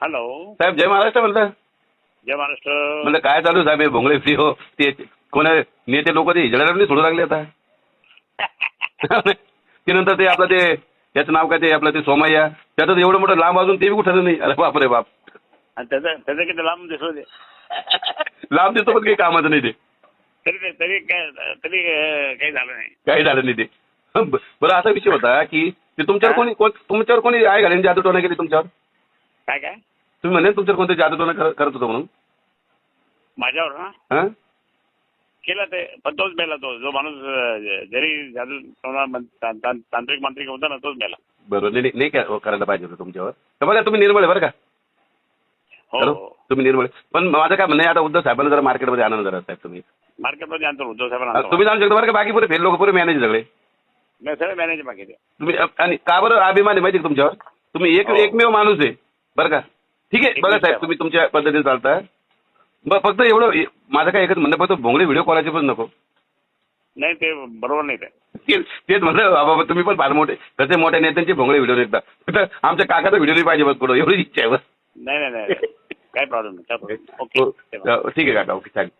Hello साहेब जय महाराष्ट्र म्हणलं. जय महाराष्ट्र. म्हणलं काय चालू आहे साहेब, हे भोंगळे व्हिडिओ ते कोण नेते लोक ते हिजड्याला सोडू लागले आता. ते नंतर ते आपलं ते त्याचं नाव काय ते आपलं ते सोमय्या, त्याचं एवढं मोठं लांब अजून ते बी कुठं नाही. अरे बाप रे बाप. आणि त्याचं किती लांब दिसलं ते. लांब दिसतो पण काही कामाचं नाही ते. तरी काही झालं नाही. काही झालं नाही ते. बरं असा विषय होता की ते तुमच्यावर कोणी आहे घालीन जादूटोना केली तुमच्यावर. काय काय तुम्ही म्हणे तुमच्यावर कोणते जादूटोना करत होतो म्हणून. माझ्यावर ना हा केला ते, पण तोच मेला. तो जो माणूस जरी जादू तांत्रिक मांत्रिक होता ना तोच मेला. बरोबर. नाही करायला पाहिजे होतं तुमच्यावर. तर बघा तुम्ही निर्मळ आहे बरं का. हो तुम्ही निर्मळ. पण माझं काय म्हणणं आहे, आता उद्धव साहेबांना जरा मार्केटमध्ये आणा जरा साहेब तुम्ही. मार्केटमध्ये आणतो उद्धव साहेबांना. तुम्ही जाणू शकता बरं का, बाकी पुरे फेल लोक पुरे मॅनेज सगळे. नाही सगळे मॅनेज बाकी ते. तुम्ही आणि का बरं अभिमान आहे माहिती तुमच्यावर. तुम्ही एकमेव माणूस आहे बरं का. ठीक आहे बघा साहेब, तुम्ही तुमच्या पद्धतीने चालताय. बरं फक्त एवढं माझं काय एकच म्हणणं, फक्त भोंगळे व्हिडिओ कॉलचे पण नको. नाही ते बरोबर नाही. तेच म्हणलं बाबा, तुम्ही पण फार मोठे कसे मोठ्या नेत्यांचे भोंगळे व्हिडिओ निघतात. फक्त आमच्या काकाचा व्हिडिओ नाही पाहिजे बघ पुढं, एवढी इच्छा आहे बस. नाही काही प्रॉब्लेम नाही. ओके ठीक आहे काका. ओके चालेल.